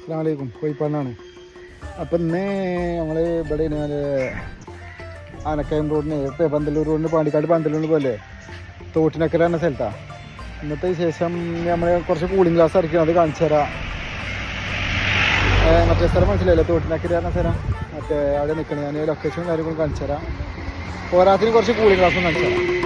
അസ്സലാമലൈക്കും. കോഴിപ്പാടിനാണ്. അപ്പം ഇന്ന് നമ്മൾ ഇവിടെ ആനക്കയം റോഡിന് പന്തല്ലൂർ റോഡിന് പാണ്ടിക്കാട് പന്തല്ലൂർ പോലെ തോട്ടിനക്കര എന്ന സ്ഥലത്താണ്. ഇന്നത്തെ ശേഷം നമ്മൾ കുറച്ച് കൂളിംഗ് ഗ്ലാസ് ഇറക്കണം, അത് കാണിച്ചു തരാം. മറ്റേ സ്ഥലം മനസ്സിലായില്ലേ, തോട്ടിനക്കര എന്ന സ്ഥലം, മറ്റേ അവിടെ നിൽക്കണം. ഞാൻ ലൊക്കേഷനും കാര്യങ്ങളും കാണിച്ചു തരാം. പോരാത്തിന് കുറച്ച് കൂളിംഗ് ഗ്ലാസും കാണിച്ചു തരാം.